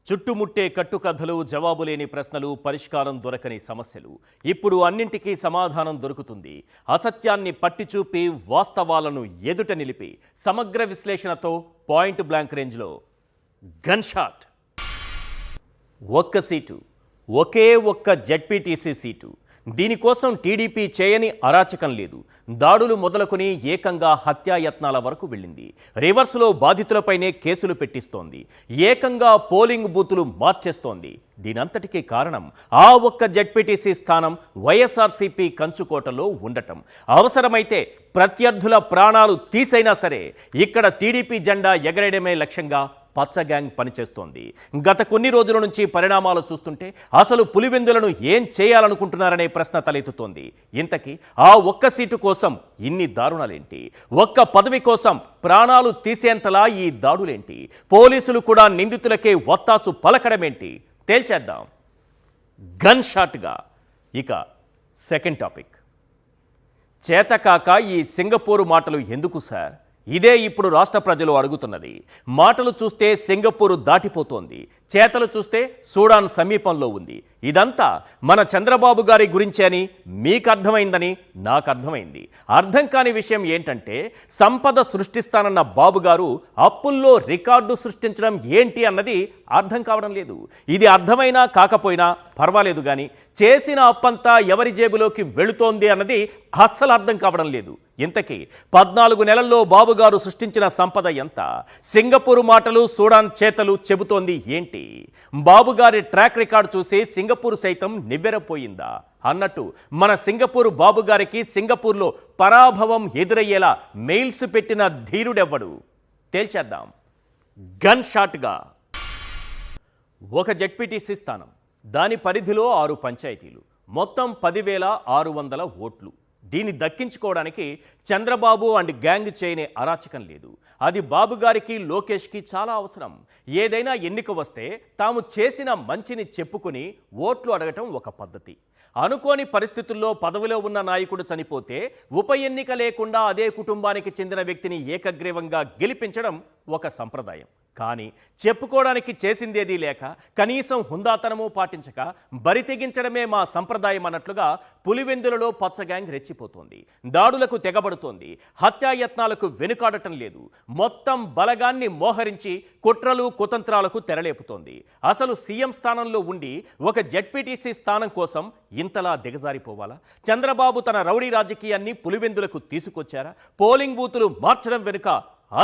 చుట్టుముట్టే కట్టుకథలు, జవాబులేని ప్రశ్నలు, పరిష్కారం దొరకని సమస్యలు. ఇప్పుడు అన్నింటికీ సమాధానం దొరుకుతుంది. అసత్యాన్ని పట్టిచూపి వాస్తవాలను ఎదుట నిలిపి సమగ్ర విశ్లేషణతో పాయింట్ బ్లాంక్ రేంజ్లో గన్ షాట్. ఒక్క సీటు, ఒకే ఒక్క జెడ్పీటీసీ సీటు. దీనికోసం టీడీపీ చేయని అరాచకం లేదు. దాడులు మొదలుకొని ఏకంగా హత్యాయత్నాల వరకు వెళ్ళింది. రివర్స్లో బాధితులపైనే కేసులు పెట్టిస్తోంది. ఏకంగా పోలింగ్ బూతులు మార్చేస్తోంది. దీనంతటికీ కారణం ఆ ఒక్క జెడ్పీటీసీ స్థానం వైఎస్ఆర్సీపీ కంచుకోటలో ఉండటం. అవసరమైతే ప్రత్యర్థుల ప్రాణాలు తీసైనా సరే ఇక్కడ టీడీపీ జెండా ఎగరేయడమే లక్ష్యంగా పచ్చ గ్యాంగ్ పనిచేస్తోంది. గత కొన్ని రోజుల నుంచి పరిణామాలు చూస్తుంటే అసలు పులివెందులను ఏం చేయాలనుకుంటున్నారనే ప్రశ్న తలెత్తుతోంది. ఇంతకీ ఆ ఒక్క సీటు కోసం ఇన్ని దారుణాలేంటి? ఒక్క పదవి కోసం ప్రాణాలు తీసేంతలా ఈ దాడులేంటి? పోలీసులు కూడా నిందితులకే ఒత్తాసు పలకడమేంటి? తేల్చేద్దాం గన్ షాట్గా. ఇక సెకండ్ టాపిక్. చేతకాక ఈ సింగపూర్ మాటలు ఎందుకు సార్? ఇదే ఇప్పుడు రాష్ట్ర ప్రజలు అడుగుతున్నది. మాటలు చూస్తే సింగపూర్ దాటిపోతోంది, చేతలు చూస్తే సూడాన్ సమీపంలో ఉంది. ఇదంతా మన చంద్రబాబు గారి గురించే అని మీకు అర్థమైందని నాకు అర్థమైంది. అర్థం కాని విషయం ఏంటంటే సంపద సృష్టిస్తానన్న బాబు గారు అప్పుల్లో రికార్డు సృష్టించడం ఏంటి అన్నది అర్థం కావడం లేదు. ఇది అర్థమైనా కాకపోయినా పర్వాలేదు, కానీ చేసిన అప్పంతా ఎవరి జేబులోకి వెళుతోంది అన్నది అస్సలు అర్థం కావడం లేదు. ఇంతకీ 14 నెలల్లో బాబుగారు సృష్టించిన సంపద ఎంత? సింగపూర్ మాటలు, సూడాన్ చేతలు చెబుతోంది ఏంటి? బాబుగారి ట్రాక్ రికార్డు చూసి సింగపూర్ సైతం నివ్వెరపోయిందా అన్నట్టు మన సింగపూర్ బాబుగారికి సింగపూర్లో పరాభవం ఎదురయ్యేలా మెయిల్స్ పెట్టిన ధీరుడెవ్వడు? తేల్చేద్దాం గన్ షాట్గా. ఒక జెడ్పీటీసీ స్థానం, దాని పరిధిలో 6 పంచాయతీలు, మొత్తం 10,600 ఓట్లు. దీన్ని దక్కించుకోవడానికి చంద్రబాబు అండ్ గ్యాంగ్ చేయనే అరాచకం లేదు. అది బాబుగారికి, లోకేష్కి చాలా అవసరం. ఏదైనా ఎన్నిక వస్తే తాము చేసిన మంచిని చెప్పుకుని ఓట్లు అడగటం ఒక పద్ధతి. అనుకోని పరిస్థితుల్లో పదవిలో ఉన్న నాయకుడు చనిపోతే ఉప ఎన్నిక లేకుండా అదే కుటుంబానికి చెందిన వ్యక్తిని ఏకగ్రీవంగా గెలిపించడం ఒక సంప్రదాయం. కానీ చెప్పుకోవడానికి చేసిందేదీ లేక కనీసం హుందాతనము పాటించక బరి తెగించడమే మా సంప్రదాయం అన్నట్లుగా పులివెందులలో పచ్చ గ్యాంగ్ రెచ్చిపోతోంది. దాడులకు తెగబడుతోంది. హత్యాయత్నాలకు వెనుకాడటం లేదు. మొత్తం బలగాన్ని మోహరించి కుట్రలు కుతంత్రాలకు తెరలేపుతోంది. అసలు సీఎం స్థానంలో ఉండి ఒక జెడ్పీటీసీ స్థానం కోసం ఇంతలా దిగజారిపోవాలా? చంద్రబాబు తన రౌడీ రాజకీయాన్ని పులివెందులకు తీసుకొచ్చారా? పోలింగ్ బూతులు మార్చడం వెనుక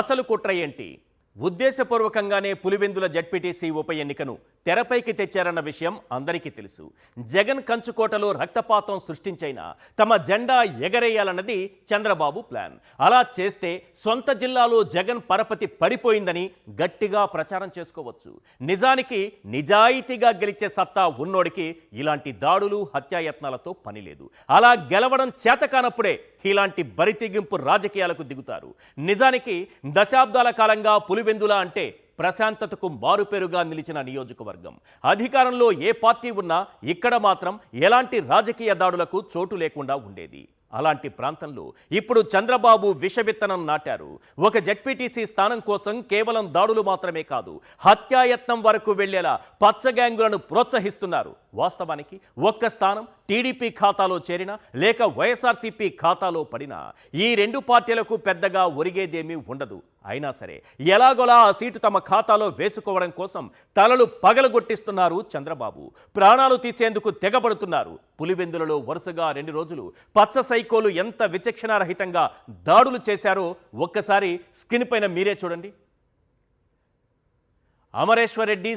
అసలు కుట్ర ఏంటి? ఉద్దేశపూర్వకంగానే పులివెందుల జెడ్పీటీసీ ఉప ఎన్నికను తెరపైకి తెచ్చారన్న విషయం అందరికీ తెలుసు. జగన్ కంచుకోటలో రక్తపాతం సృష్టించైనా తమ జెండా ఎగరేయాలన్నది చంద్రబాబు ప్లాన్. అలా చేస్తే సొంత జిల్లాలో జగన్ పరపతి పడిపోయిందని గట్టిగా ప్రచారం చేసుకోవచ్చు. నిజానికి నిజాయితీగా గెలిచే సత్తా ఉన్నోడికి ఇలాంటి దాడులు, హత్యాయత్నాలతో పని లేదు. అలా గెలవడం చేతకానప్పుడే ఇలాంటి బరితెగింపు రాజకీయాలకు దిగుతారు. నిజానికి దశాబ్దాల కాలంగా పులివెందుల అంటే ప్రశాంతతకు మారుపేరుగా నిలిచిన నియోజకవర్గం. అధికారంలో ఏ పార్టీ ఉన్నా ఇక్కడ మాత్రం ఎలాంటి రాజకీయ దాడులకు చోటు లేకుండా ఉండేది. అలాంటి ప్రాంతంలో ఇప్పుడు చంద్రబాబు విషవిత్తనం నాటారు. ఒక జెడ్పీటీసీ స్థానం కోసం కేవలం దాడులు మాత్రమే కాదు, హత్యాయత్నం వరకు వెళ్లేలా పచ్చ గ్యాంగులను ప్రోత్సహిస్తున్నారు. వాస్తవానికి ఒక్క స్థానం టీడీపీ ఖాతాలో చేరినా లేక వైఎస్ఆర్సీపీ ఖాతాలో పడినా ఈ రెండు పార్టీలకు పెద్దగా ఒరిగేదేమీ ఉండదు. అయినా సరే ఎలాగోలా ఆ సీటు తమ ఖాతాలో వేసుకోవడం కోసం తలలు పగలగొట్టిస్తున్నారు చంద్రబాబు. ప్రాణాలు తీసేందుకు తెగబడుతున్నారు. పులివెందులలో వరుసగా 2 రోజులు పచ్చ సైకోలు ఎంత విచక్షణారహితంగా దాడులు చేశారో ఒక్కసారి స్క్రీన్ పైన మీరే చూడండి. అమరేశ్వర్ రెడ్డి,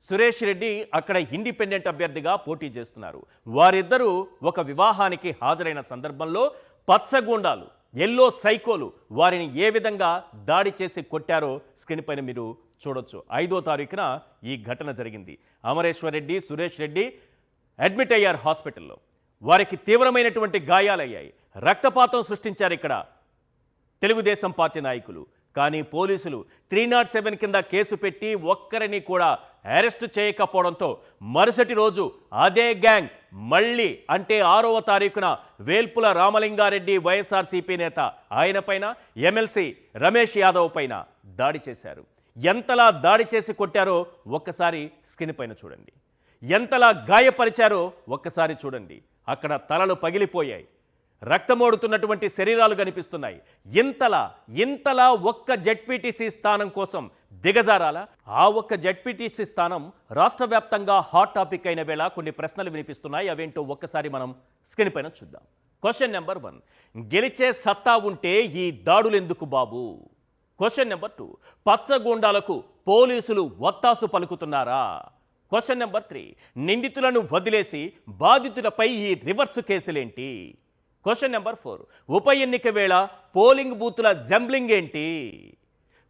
సురేష్ రెడ్డి అక్కడ ఇండిపెండెంట్ అభ్యర్థిగా పోటీ చేస్తున్నారు. వారిద్దరూ ఒక వివాహానికి హాజరైన సందర్భంలో పచ్చగూండాలు, ఎల్లో సైకోలు వారిని ఏ విధంగా దాడి చేసి కొట్టారో స్క్రీన్ పైన మీరు చూడొచ్చు. 5వ తారీఖున ఈ ఘటన జరిగింది. అమరేశ్వర్ రెడ్డి, సురేష్ రెడ్డి అడ్మిట్ అయ్యారు హాస్పిటల్లో. వారికి తీవ్రమైనటువంటి గాయాలయ్యాయి. రక్తపాతం సృష్టించారు ఇక్కడ తెలుగుదేశం పార్టీ నాయకులు. కానీ పోలీసులు 307 కింద కేసు పెట్టి ఒక్కరిని కూడా అరెస్ట్ చేయకపోవడంతో మరుసటి రోజు అదే గ్యాంగ్ మళ్ళీ అంటే 6వ తారీఖున వేల్పుల రామలింగారెడ్డి వైఎస్ఆర్సీపీ నేత ఆయన పైన, ఎమ్మెల్సీ రమేష్ యాదవ్ పైన దాడి చేశారు. ఎంతలా దాడి చేసి కొట్టారో ఒక్కసారి స్క్రీన్ పైన చూడండి. ఎంతలా గాయపరిచారో ఒక్కసారి చూడండి. అక్కడ తలలు పగిలిపోయాయి, రక్తమోడుతున్నటువంటి శరీరాలు కనిపిస్తున్నాయి. ఇంతలా ఒక్క జెడ్పీటీసీ స్థానం కోసం దిగజారాలా? ఆ ఒక్క జెడ్పీటీసీ స్థానం రాష్ట్ర వ్యాప్తంగా హాట్ టాపిక్ అయిన వేళ కొన్ని ప్రశ్నలు వినిపిస్తున్నాయి. అవేంటో ఒక్కసారి మనం స్క్రీన్ పైన చూద్దాం. క్వశ్చన్ నెంబర్ 1, గెలిచే సత్తా ఉంటే ఈ దాడులు ఎందుకు బాబు? క్వశ్చన్ నెంబర్ 2, పచ్చగూండాలకు పోలీసులు ఒత్తాసు పలుకుతున్నారా? క్వశ్చన్ నెంబర్ 3, నిందితులను వదిలేసి బాధితులపై ఈ రివర్స్ కేసులేంటి? క్వశ్చన్ నెంబర్ 4, ఉప ఎన్నిక వేళ పోలింగ్ బూతుల జంబ్లింగ్ ఏంటి?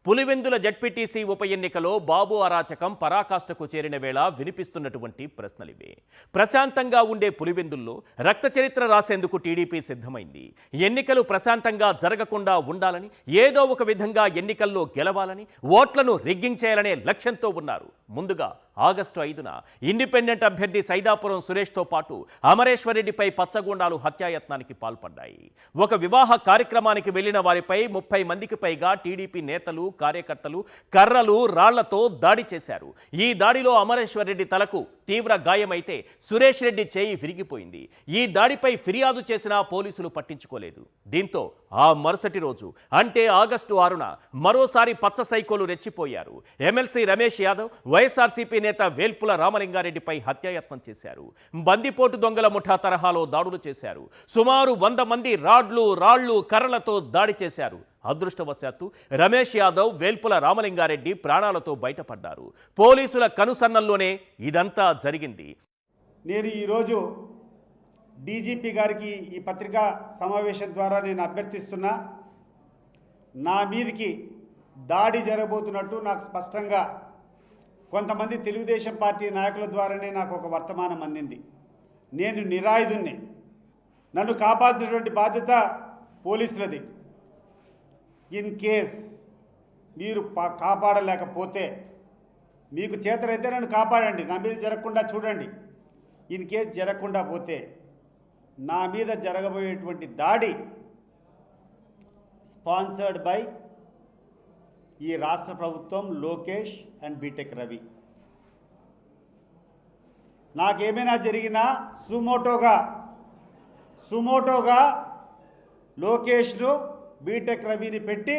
పులివెందుల జెడ్పీటీసీ ఉప ఎన్నికలో బాబు అరాచకం పరాకాష్ఠకు చేరిన వేళ వినిపిస్తున్నటువంటి ప్రశ్నలివే. ప్రశాంతంగా ఉండే పులివెందుల్లో రక్త చరిత్ర రాసేందుకు టీడీపీ సిద్ధమైంది. ఎన్నికలు ప్రశాంతంగా జరగకుండా ఉండాలని, ఏదో ఒక విధంగా ఎన్నికల్లో గెలవాలని, ఓట్లను రిగ్గింగ్ చేయాలనే లక్ష్యంతో ఉన్నారు. ముందుగా ఆగస్టు 5న ఇండిపెండెంట్ అభ్యర్థి సైదాపురం సురేష్తో పాటు అమరేశ్వరరెడ్డిపై పచ్చగూండాలు హత్యాయత్నానికి పాల్పడ్డాయి. ఒక వివాహ కార్యక్రమానికి వెళ్లిన వారిపై 30 మందికి పైగా టీడీపీ నేతలు, కార్యకర్తలు కర్రలు, రాళ్లతో దాడి చేశారు. ఈ దాడిలో అమరేశ్వరరెడ్డి తలకు తీవ్ర గాయమైతే సురేష్ రెడ్డి చేయి విరిగిపోయింది. ఈ దాడిపై ఫిర్యాదు చేసినా పోలీసులు పట్టించుకోలేదు. దీంతో ఆ మరుసటి రోజు అంటే ఆగస్టు 6న మరోసారి పచ్చ సైకోలు రెచ్చిపోయారు. ఎమ్మెల్సీ రమేష్ యాదవ్, వైఎస్ఆర్సీపీ నేత వేల్పుల రామలింగారెడ్డిపై హత్యాయత్నం చేశారు. బందిపోటు దొంగల ముఠా తరహాలో దాడులు చేశారు. సుమారు 100 మంది రాళ్లు, కర్రలతో దాడి చేశారు. అదృష్టవశాత్తు రమేష్ యాదవ్, వేల్పుల రామలింగారెడ్డి ప్రాణాలతో బయటపడ్డారు. పోలీసుల కనుసన్నల్లోనే ఇదంతా జరిగింది. నేను ఈరోజు డీజీపీ గారికి ఈ పత్రికా సమావేశం ద్వారా నేను అభ్యర్థిస్తున్నా, నా మీదికి దాడి జరగబోతున్నట్టు నాకు స్పష్టంగా కొంతమంది తెలుగుదేశం పార్టీ నాయకుల ద్వారానే నాకు ఒక వర్తమానం అందింది. నేను నిరాయుధుణ్ణి, నన్ను కాపాల్సినటువంటి బాధ్యత పోలీసులది. ఇన్ కేస్ మీరు కాపాడలేకపోతే, మీకు చేతనైతే నన్ను కాపాడండి, నా మీద జరగకుండా చూడండి. ఇన్ కేస్ జరగకుండా పోతే నా మీద జరగబోయేటువంటి దాడి స్పాన్సర్డ్ బై ఈ రాష్ట్ర ప్రభుత్వం, లోకేష్ అండ్ బీటెక్ రవి. నాకేమైనా జరిగినా సుమోటోగా లోకేష్ను, బీటెక్ రవిని పెట్టి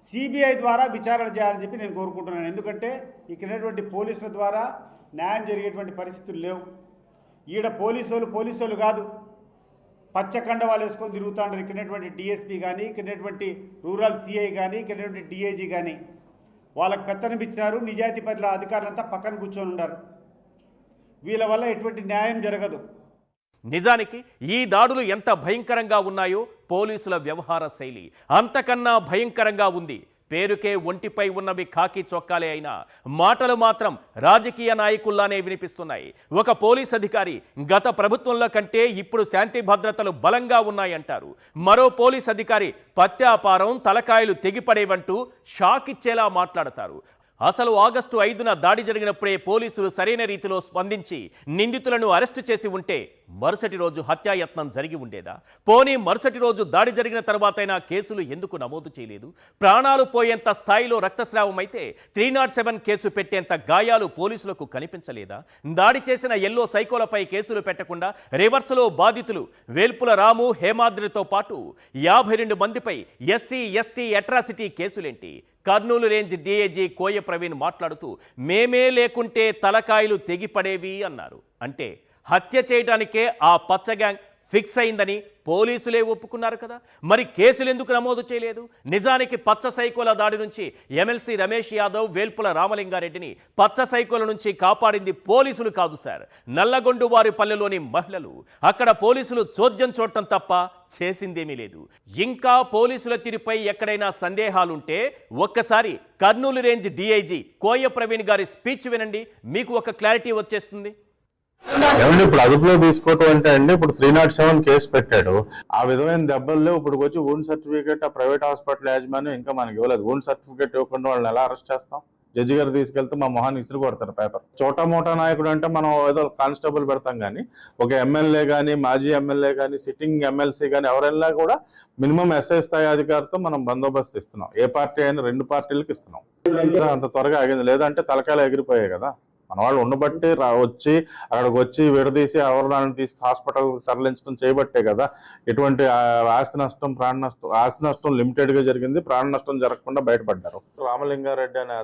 సిబిఐ ద్వారా విచారణ చేయాలని చెప్పి నేను కోరుకుంటున్నాను. ఎందుకంటే ఇక్కడ పోలీసుల ద్వారా న్యాయం జరిగేటువంటి పరిస్థితులు లేవు. ఈడ పోలీసు కాదు, పచ్చకండవాలు వేసుకొని తిరుగుతుంటారు. ఇక్కడటువంటి డిఎస్పీ కానీ, ఇక్కడటువంటి రూరల్ సిఐ కానీ, ఇక్కడటువంటి డిఐజీ కానీ వాళ్ళకి పెత్తనం ఇచ్చినారు. నిజాయితీ పరుల అధికారులంతా పక్కన కూర్చొని ఉన్నారు. వీళ్ళ వల్ల ఎటువంటి న్యాయం జరగదు. నిజానికి ఈ దాడులు ఎంత భయంకరంగా ఉన్నాయో పోలీసుల వ్యవహార శైలి అంతకన్నా భయంకరంగా ఉంది. పేరుకే ఒంటిపై ఉన్నవి ఖాకీ చొక్కాలే అయినా మాటలు మాత్రం రాజకీయ నాయకుల్లానే వినిపిస్తున్నాయి. ఒక పోలీస్ అధికారి గత ప్రభుత్వంలో కంటే ఇప్పుడు శాంతి భద్రతలు బలంగా ఉన్నాయంటారు. మరో పోలీస్ అధికారి పత్యాపారం, తలకాయలు తెగిపడేవంటూ షాక్ ఇచ్చేలా మాట్లాడతారు. అసలు ఆగస్టు 5న దాడి జరిగినప్పుడే పోలీసులు సరైన రీతిలో స్పందించి నిందితులను అరెస్టు చేసి ఉంటే మరుసటి రోజు హత్యాయత్నం జరిగి ఉండేదా? పోనీ మరుసటి రోజు దాడి జరిగిన తర్వాతైనా కేసులు ఎందుకు నమోదు చేయలేదు? ప్రాణాలు పోయేంత స్థాయిలో రక్తస్రావం అయితే 307 కేసు పెట్టేంత గాయాలు పోలీసులకు కనిపించలేదా? దాడి చేసిన ఎల్లో సైకోలపై కేసులు పెట్టకుండా రివర్స్లో బాధితులు వేల్పుల రాము, హేమాద్రితో పాటు 52 మందిపై ఎస్సీ, ఎస్టీ అట్రాసిటీ కేసులేంటి? కర్నూలు రేంజ్ డీఐజీ కోయ ప్రవీణ్ మాట్లాడుతూ మేమే లేకుంటే తలకాయలు తెగిపడేవి అన్నారు. అంటే హత్య చేయడానికే ఆ పచ్చ గ్యాంగ్ ఫిక్స్ అయిందని పోలీసులే ఒప్పుకున్నారు కదా, మరి కేసులు ఎందుకు నమోదు చేయలేదు? నిజానికి పచ్చ సైకోల దాడి నుంచి ఎమ్మెల్సీ రమేష్ యాదవ్, వేల్పుల రామలింగారెడ్డిని పచ్చ సైకోల నుంచి కాపాడింది పోలీసులు కాదు సార్, నల్లగొండువారి పల్లెలోని మహిళలు. అక్కడ పోలీసులు చోద్యం చూడటం తప్ప చేసిందేమీ లేదు. ఇంకా పోలీసుల తీరుపై ఎక్కడైనా సందేహాలుంటే ఒక్కసారి కర్నూలు రేంజ్ డీఐజీ కోయ ప్రవీణ్ గారి స్పీచ్ వినండి, మీకు ఒక క్లారిటీ వచ్చేస్తుంది. ఏమండి ఇప్పుడు అదుపులో తీసుకోవటం అంటే అండి, ఇప్పుడు 307 కేసు పెట్టాడు. ఆ విధమైన దెబ్బల్లో ఇప్పుడు వచ్చి వూండ్ సర్టిఫికేట్ ఆ ప్రైవేట్ హాస్పిటల్ యాజమాన్యం ఇంకా మనకి ఇవ్వలేదు. వూండ్ సర్టిఫికేట్ ఇవ్వకుండా వాళ్ళని ఎలా అరెస్ట్ చేస్తాం? జడ్జి గారు తీసుకెళ్తే మా మొహాన్ని ఇసురు కొడతారు పేపర్. చోటా మోటా నాయకుడు అంటే మనం ఏదో కానిస్టేబుల్ పెడతాం, కానీ ఒక ఎమ్మెల్యే కానీ, మాజీ ఎమ్మెల్యే కానీ, సిట్టింగ్ ఎమ్మెల్సీ కానీ ఎవరైనా కూడా మినిమం ఎస్ఐ స్థాయి అధికారితో మనం బందోబస్తు ఇస్తున్నాం. ఏ పార్టీ అయినా 2 పార్టీలకు ఇస్తున్నాం. అంత త్వరగా ఆగింది, లేదంటే తలకాయలు ఎగిరిపోయాయి కదా. మన వాళ్ళు ఉండబట్టి వచ్చి అక్కడికి వచ్చి విడదీసి ఎవరిని తీసుకు హాస్పిటల్ తరలించడం చేయబట్టే కదా ఎటువంటి ఆస్తి నష్టం, ప్రాణ నష్టం, ఆస్తి నష్టం లిమిటెడ్ గా జరిగింది, ప్రాణ నష్టం జరగకుండా బయటపడ్డారు. రామలింగారెడ్డి అనే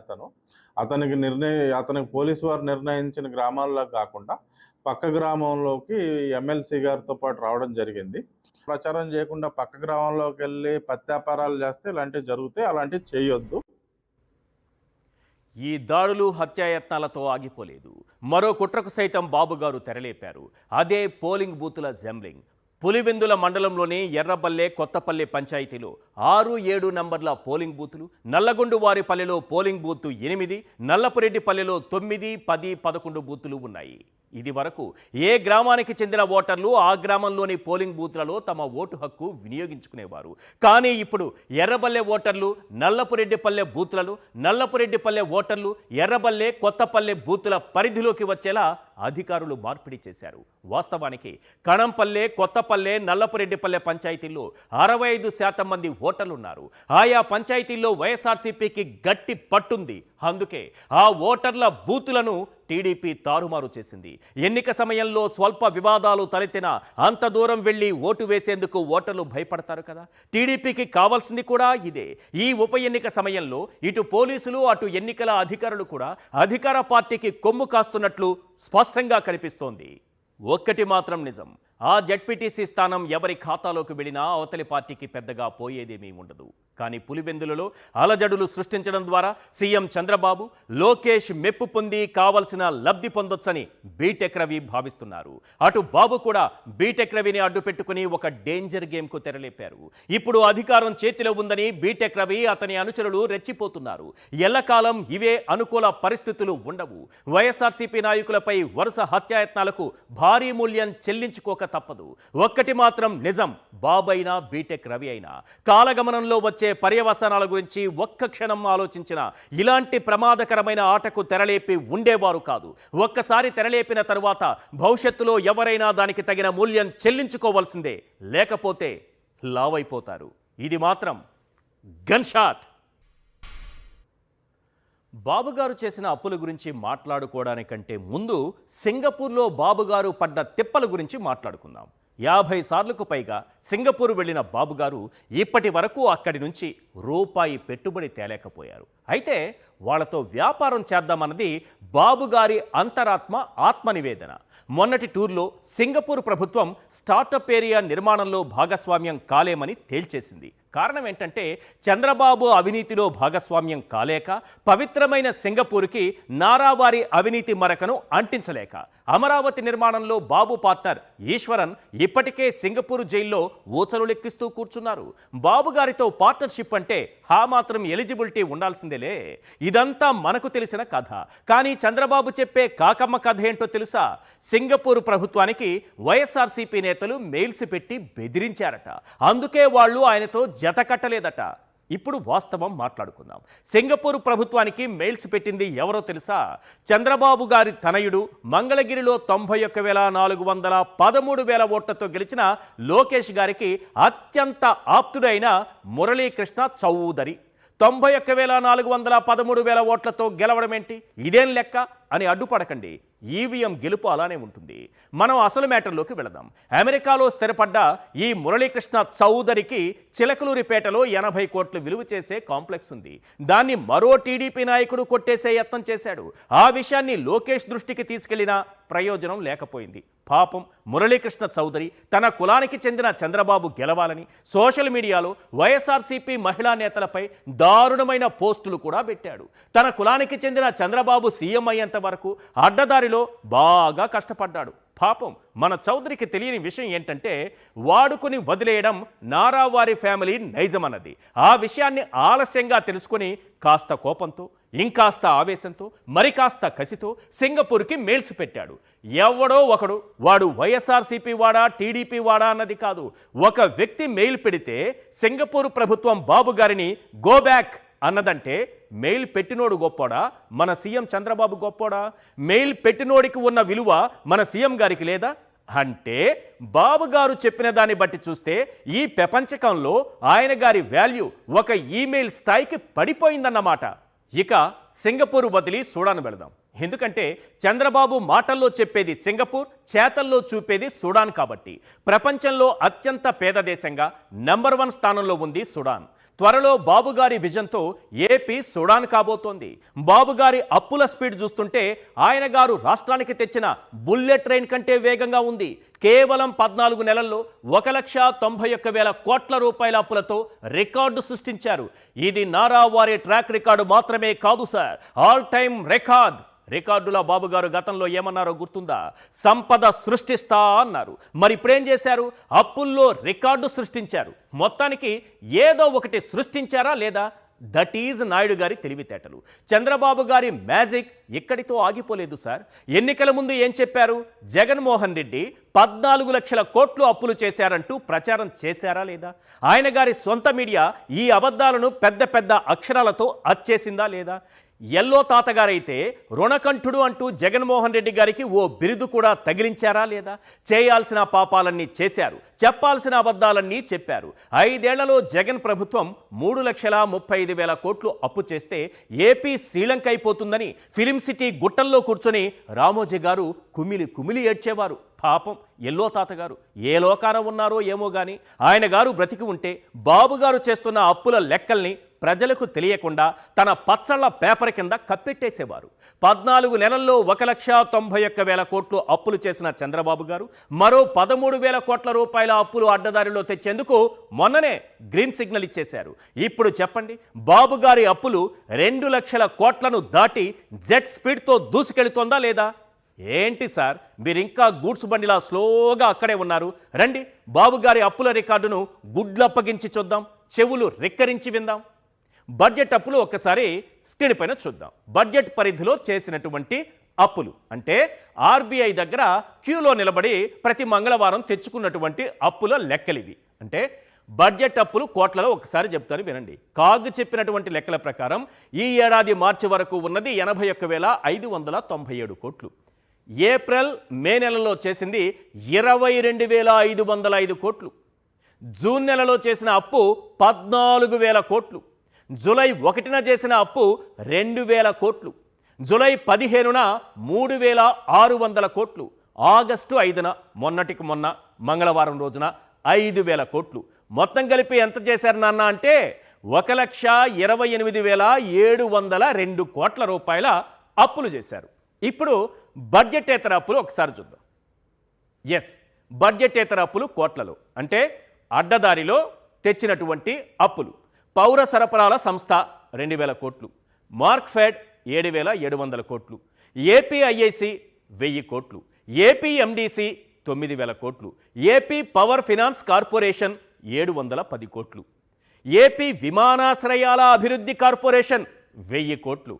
అతనికి పోలీసు వారు నిర్ణయించిన గ్రామాల్లో కాకుండా పక్క గ్రామంలోకి ఎమ్మెల్సీ గారితో పాటు రావడం జరిగింది. ప్రచారం చేయకుండా పక్క గ్రామంలోకి వెళ్ళి పత్యాపారాలు చేస్తే ఇలాంటివి జరుగుతాయి, అలాంటివి చేయొద్దు. ఈ దాడులు హత్యాయత్నాలతో ఆగిపోలేదు. మరో కుట్రకు సైతం బాబుగారు తెరలేపారు. అదే పోలింగ్ బూతుల జంబ్లింగ్. పులివెందుల మండలంలోని ఎర్రబల్లె, కొత్తపల్లి పంచాయతీలో 6, 7 నంబర్ల పోలింగ్ బూతులు, నల్లగొండువారిపల్లెలో పోలింగ్ బూత్ 8, నల్లపురెడ్డిపల్లెలో 9, 10, 11 బూతులు ఉన్నాయి. ఇది వరకు ఏ గ్రామానికి చెందిన ఓటర్లు ఆ గ్రామంలోని పోలింగ్ బూత్లలో తమ ఓటు హక్కు వినియోగించుకునేవారు. కానీ ఇప్పుడు ఎర్రబల్లె ఓటర్లు నల్లపురెడ్డిపల్లె బూత్లలో, నల్లపురెడ్డిపల్లె ఓటర్లు ఎర్రబల్లె, కొత్తపల్లె బూతుల పరిధిలోకి వచ్చేలా అధికారులు మార్పిడి చేశారు. వాస్తవానికి కణంపల్లె, కొత్తపల్లె, నల్లపురెడ్డిపల్లె పంచాయతీల్లో 65% మంది ఓటర్లున్నారు. ఆయా పంచాయతీల్లో వైఎస్ఆర్సీపీకి గట్టి పట్టుంది. అందుకే ఆ ఓటర్ల బూతులను టీడీపీ తారుమారు చేసింది. ఎన్నిక సమయంలో స్వల్ప వివాదాలు తలెత్తినా అంత దూరం వెళ్లి ఓటు వేసేందుకు ఓటర్లు భయపడతారు కదా. టీడీపీకి కావాల్సింది కూడా ఇదే. ఈ ఉప ఎన్నిక సమయంలో ఇటు పోలీసులు, అటు ఎన్నికల అధికారులు కూడా అధికార పార్టీకి కొమ్ము కాస్తున్నట్లు స్పష్టంగా కనిపిస్తోంది. ఒక్కటి మాత్రం నిజం, ఆ జడ్పీటీసీ స్థానం ఎవరి ఖాతాలోకి వెళ్ళినా అవతలి పార్టీకి పెద్దగా పోయేదేమీ ఉండదు. కానీ పులివెందులలో అలజడులు సృష్టించడం ద్వారా సీఎం చంద్రబాబు, లోకేష్ మెప్పు పొంది కావలసిన లబ్ధి పొందొచ్చని బీటెక్ రవి భావిస్తున్నారు. అటు బాబు కూడా బీటెక్ రవిని అడ్డు పెట్టుకుని ఒక డేంజర్ గేమ్కు తెరలేపారు. ఇప్పుడు అధికారం చేతిలో ఉందని బీటెక్ రవి, అతని అనుచరులు రెచ్చిపోతున్నారు. ఎల్లకాలం ఇవే అనుకూల పరిస్థితులు ఉండవు. వైఎస్ఆర్సీపీ నాయకులపై వరుస హత్యాయత్నాలకు భారీ మూల్యం చెల్లించుకోక తప్పదు. ఒక్కటి మాత్రం నిజం, బాబైనా బీటెక్ రవి అయినా కాలగమనంలో వచ్చే పర్యవసానాల గురించి ఒక్క క్షణం ఆలోచించిన ఇలాంటి ప్రమాదకరమైన ఆటకు తెరలేపి ఉండేవారు కాదు. ఒక్కసారి తెరలేపిన తరువాత భవిష్యత్తులో ఎవరైనా దానికి తగిన మూల్యం చెల్లించుకోవాల్సిందే, లేకపోతే లావైపోతారు. ఇది మాత్రం గన్ షాట్. బాబుగారు చేసిన అప్పుల గురించి మాట్లాడుకోవడానికంటే ముందు సింగపూర్లో బాబుగారు పడ్డ తిప్పల గురించి మాట్లాడుకుందాం. 50 సార్లకు పైగా సింగపూర్ వెళ్ళిన బాబుగారు ఇప్పటి వరకు అక్కడి నుంచి రూపాయి పెట్టుబడి తేలేకపోయారు. అయితే వాళ్లతో వ్యాపారం చేద్దామన్నది బాబుగారి అంతరాత్మ ఆత్మనివేదన. మొన్నటి టూర్లో సింగపూర్ ప్రభుత్వం స్టార్టప్ ఏరియా నిర్మాణంలో భాగస్వామ్యం కాలేమని తేల్చేసింది. కారణం ఏంటంటే చంద్రబాబు అవినీతిలో భాగస్వామ్యం కాలేక, పవిత్రమైన సింగపూర్కి నారావారి అవినీతి మరకను అంటించలేక, అమరావతి నిర్మాణంలో బాబు పార్ట్నర్ ఈశ్వరన్ ఇప్పటికే సింగపూర్ జైల్లో ఊచలు లెక్కిస్తూ కూర్చున్నారు. బాబు గారితో పార్ట్నర్షిప్ అంటే హా మాత్రం ఎలిజిబిలిటీ ఉండాల్సిందేలే. ఇదంతా మనకు తెలిసిన కథ. కానీ చంద్రబాబు చెప్పే కాకమ్మ కథ ఏంటో తెలుసా? సింగపూర్ ప్రభుత్వానికి వైఎస్ఆర్సీపీ నేతలు మెయిల్స్ పెట్టి బెదిరించారట. అందుకే వాళ్ళు ఆయనతో జత కట్టలేదట. ఇప్పుడు వాస్తవం మాట్లాడుకుందాం. సింగపూర్ ప్రభుత్వానికి మెయిల్స్ పెట్టింది ఎవరో తెలుసా? చంద్రబాబు గారి తనయుడు, మంగళగిరిలో 91,413 ఓట్లతో గెలిచిన లోకేష్ గారికి అత్యంత ఆప్తుడైన మురళీకృష్ణ చౌదరి 91,413 ఓట్లతో గెలవడం ఏంటి, ఇదేం లెక్క అని అడ్డుపడకండి. ఈవీఎం గెలుపు అలానే ఉంటుంది. మనం అసలు మ్యాటర్లోకి వెళదాం. అమెరికాలో స్థిరపడ్డ ఈ మురళీకృష్ణ చౌదరికి చిలకలూరిపేటలో 80 కోట్లు విలువ చేసే కాంప్లెక్స్ ఉంది. దాన్ని మరో టీడీపీ నాయకుడు కొట్టేసే యత్నం చేశాడు. ఆ విషయాన్ని లోకేష్ దృష్టికి తీసుకెళ్లినా ప్రయోజనం లేకపోయింది. పాపం మురళీకృష్ణ చౌదరి తన కులానికి చెందిన చంద్రబాబు గెలవాలని సోషల్ మీడియాలో వైఎస్ఆర్సీపీ మహిళా నేతలపై దారుణమైన పోస్టులు కూడా పెట్టాడు. తన కులానికి చెందిన చంద్రబాబు సీఎం అయ్యేంత వరకు అడ్డదారిలో బాగా కష్టపడ్డాడు. పాపం మన చౌదరికి తెలియని విషయం ఏంటంటే వాడుకుని వదిలేయడం నారావారి ఫ్యామిలీ నైజమన్నది. ఆ విషయాన్ని ఆలస్యంగా తెలుసుకుని కాస్త కోపంతో, ఇంకాస్త ఆవేశంతో, మరి కాస్త కసితో సింగపూర్కి మెయిల్స్ పెట్టాడు. ఎవడో ఒకడు, వాడు వైఎస్ఆర్సీపీ వాడా టీడీపీ వాడా అన్నది కాదు, ఒక వ్యక్తి మెయిల్ పెడితే సింగపూర్ ప్రభుత్వం బాబు గారిని గో బ్యాక్ అన్నదంటే మెయిల్ పెట్టినోడు గొప్పోడా, మన సీఎం చంద్రబాబు గొప్పోడా? మెయిల్ పెట్టినోడికి ఉన్న విలువ మన సీఎం గారికి లేదా? అంటే బాబు గారు చెప్పిన దాన్ని బట్టి చూస్తే ఈ ప్రపంచకంలో ఆయన గారి వాల్యూ ఒక ఈమెయిల్ స్థాయికి పడిపోయిందన్నమాట. ఇక సింగపూర్ వదిలి సూడాన్ వెళదాం. ఎందుకంటే చంద్రబాబు మాటల్లో చెప్పేది సింగపూర్, చేతల్లో చూపేది సూడాన్ కాబట్టి ప్రపంచంలో అత్యంత పేద దేశంగా నంబర్ 1 స్థానంలో ఉంది సూడాన్. త్వరలో బాబుగారి విజన్తో ఏపీ సూడాన్ కాబోతోంది. బాబుగారి అప్పుల స్పీడ్ చూస్తుంటే ఆయన గారు రాష్ట్రానికి తెచ్చిన బుల్లెట్ ట్రైన్ కంటే వేగంగా ఉంది. కేవలం 14 నెలల్లో 1,91,000 కోట్ల రూపాయల అప్పులతో రికార్డు సృష్టించారు. ఇది నారా వారి ట్రాక్ రికార్డు మాత్రమే కాదు సార్, ఆల్ టైమ్ రికార్డుల బాబుగారు గతంలో ఏమన్నారో గుర్తుందా? సంపద సృష్టిస్తా అన్నారు. మరి ఇప్పుడేం చేశారు? అప్పుల్లో రికార్డు సృష్టించారు. మొత్తానికి ఏదో ఒకటి సృష్టించారా లేదా? దట్ ఈజ్ నాయుడు గారి తెలివితేటలు. చంద్రబాబు గారి మ్యాజిక్ ఇక్కడితో ఆగిపోలేదు సార్. ఎన్నికల ముందు ఏం చెప్పారు? జగన్మోహన్ రెడ్డి 14 లక్షల కోట్లు అప్పులు చేశారంటూ ప్రచారం చేశారా లేదా? ఆయన గారి సొంత మీడియా ఈ అబద్ధాలను పెద్ద పెద్ద అక్షరాలతో అచ్చేసిందా లేదా? ఎల్లో తాతగారైతే రుణకంఠుడు అంటూ జగన్మోహన్ రెడ్డి గారికి ఓ బిరుదు కూడా తగిలించారా లేదా? చేయాల్సిన పాపాలన్నీ చేశారు, చెప్పాల్సిన అబద్ధాలన్నీ చెప్పారు. 5 ఏళ్లలో జగన్ ప్రభుత్వం 3,35,000 కోట్లు అప్పు చేస్తే ఏపీ శ్రీలంక అయిపోతుందని ఫిలిం సిటీ గుట్టల్లో కూర్చొని రామోజీ గారు కుమిలి ఏడ్చేవారు. పాపం ఎల్లో తాతగారు ఏ లోకాన ఉన్నారో ఏమో గాని ఆయన గారు బ్రతికి ఉంటే బాబుగారు చేస్తున్న అప్పుల లెక్కల్ని ప్రజలకు తెలియకుండా తన పచ్చళ్ళ పేపర్ కింద కప్పెట్టేసేవారు. 14 నెలల్లో 1,91,000 కోట్లు అప్పులు చేసిన చంద్రబాబు గారు మరో 13,000 కోట్ల రూపాయల అప్పులు అడ్డదారిలో తెచ్చేందుకు మొన్ననే గ్రీన్ సిగ్నల్ ఇచ్చేశారు. ఇప్పుడు చెప్పండి, బాబు గారి అప్పులు 2 లక్షల కోట్లను దాటి జెట్ స్పీడ్తో దూసుకెళ్తోందా లేదా? ఏంటి సార్ మీరు ఇంకా గూడ్స్ బండిలా స్లోగా అక్కడే ఉన్నారు? రండి బాబుగారి అప్పుల రికార్డును గుడ్లప్పగించి చూద్దాం, చెవులు రెక్కరించి విందాం. బడ్జెట్ అప్పులు ఒక్కసారి స్క్రీన్ పైన చూద్దాం. బడ్జెట్ పరిధిలో చేసినటువంటి అప్పులు అంటే ఆర్బీఐ దగ్గర క్యూలో నిలబడి ప్రతి మంగళవారం తెచ్చుకున్నటువంటి అప్పుల లెక్కలివి. అంటే బడ్జెట్ అప్పులు కోట్లలో ఒకసారి చెప్తాను వినండి. కాగ్ చెప్పినటువంటి లెక్కల ప్రకారం ఈ ఏడాది మార్చి వరకు ఉన్నది 81,597 కోట్లు. ఏప్రిల్ మే నెలలో చేసింది 22,505 కోట్లు. జూన్ నెలలో చేసిన అప్పు 14,000 కోట్లు. జూలై 1న చేసిన అప్పు 2,000 కోట్లు. జూలై 15న 3,600 కోట్లు. ఆగస్టు 5న మొన్నటికి మొన్న మంగళవారం రోజున 5,000 కోట్లు. మొత్తం కలిపి ఎంత చేశారు నాన్న అంటే 1,28,702 కోట్ల రూపాయల అప్పులు చేశారు. ఇప్పుడు బడ్జెటేతర అప్పులు ఒకసారి చూద్దాం. ఎస్, బడ్జెటేతర అప్పులు కోట్లలో అంటే అడ్డదారిలో తెచ్చినటువంటి అప్పులు. పౌర సరఫరాల సంస్థ 2,000 కోట్లు. మార్క్ఫెడ్ 7,700 కోట్లు. ఏపీఐఐసి 1,000 కోట్లు. ఏపీఎండిసి 9,000 కోట్లు. ఏపీ పవర్ ఫినాన్స్ కార్పొరేషన్ 710 కోట్లు. ఏపీ విమానాశ్రయాల అభివృద్ధి కార్పొరేషన్ 1,000 కోట్లు.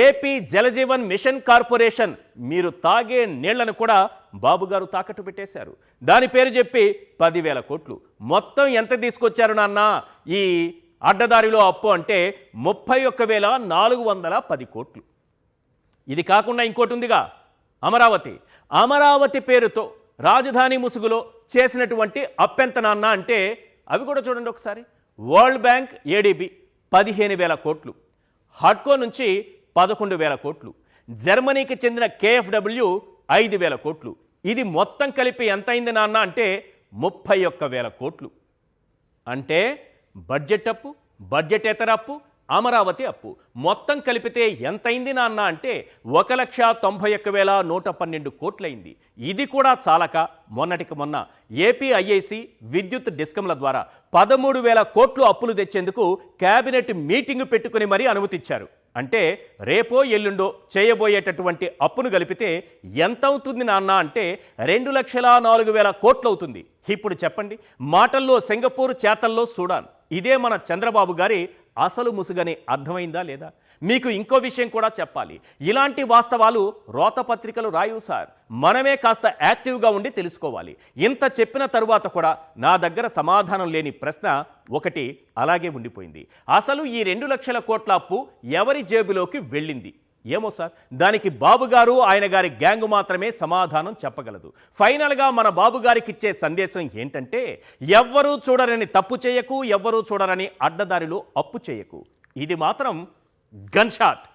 ఏపీ జలజీవన్ మిషన్ కార్పొరేషన్, మీరు తాగే నీళ్లను కూడా బాబుగారు తాకట్టు పెట్టేశారు. దాని పేరు చెప్పి 10,000 కోట్లు. మొత్తం ఎంత తీసుకొచ్చారు నాన్న ఈ అడ్డదారిలో అప్పు అంటే 31,410 కోట్లు. ఇది కాకుండా ఇంకోటి ఉందిగా, అమరావతి పేరుతో రాజధాని ముసుగులో చేసినటువంటి అప్పెంత నాన్న అంటే అవి కూడా చూడండి ఒకసారి. వరల్డ్ బ్యాంక్ ఏడీబీ 15,000 కోట్లు. హడ్కో నుంచి 11,000 కోట్లు. జర్మనీకి చెందిన కేఎఫ్డబ్ల్యూ 5,000 కోట్లు. ఇది మొత్తం కలిపి ఎంత అయింది నాన్న అంటే 31,000 కోట్లు. అంటే బడ్జెట్ అప్పు, బడ్జెటేతర అప్పు, అమరావతి అప్పు మొత్తం కలిపితే ఎంతైంది నాన్న అంటే 1,91,112 కోట్లయింది. ఇది కూడా చాలక మొన్నటికి మొన్న ఏపీఐఐసి విద్యుత్ డిస్కంల ద్వారా 13,000 కోట్లు అప్పులు తెచ్చేందుకు కేబినెట్ మీటింగ్ పెట్టుకుని మరీ అనుమతిచ్చారు. అంటే రేపో ఎల్లుండో చేయబోయేటటువంటి అప్పును కలిపితే ఎంత అవుతుంది నాన్న అంటే 2,04,000 కోట్లు అవుతుంది. ఇప్పుడు చెప్పండి, మాటల్లో సింగపూర్, చేతల్లో సూడాన్. ఇదే మన చంద్రబాబు గారి అసలు ముసుగని అర్థమైందా లేదా? మీకు ఇంకో విషయం కూడా చెప్పాలి. ఇలాంటి వాస్తవాలు రోతపత్రికలు రాయవు సార్. మనమే కాస్త యాక్టివ్గా ఉండి తెలుసుకోవాలి. ఇంత చెప్పిన తరువాత కూడా నా దగ్గర సమాధానం లేని ప్రశ్న ఒకటి అలాగే ఉండిపోయింది. అసలు ఈ 2 లక్షల కోట్ల అప్పు ఎవరి జేబులోకి వెళ్ళింది? ఏమో సార్, దానికి బాబు గారు ఆయన గారి గ్యాంగు మాత్రమే సమాధానం చెప్పగలదు. ఫైనల్గా మన బాబు గారికి ఇచ్చే సందేశం ఏంటంటే, ఎవ్వరూ చూడరని తప్పు చేయకు, ఎవ్వరూ చూడరని అడ్డదారిలో అప్పు చేయకు. ఇది మాత్రం గన్ షాట్.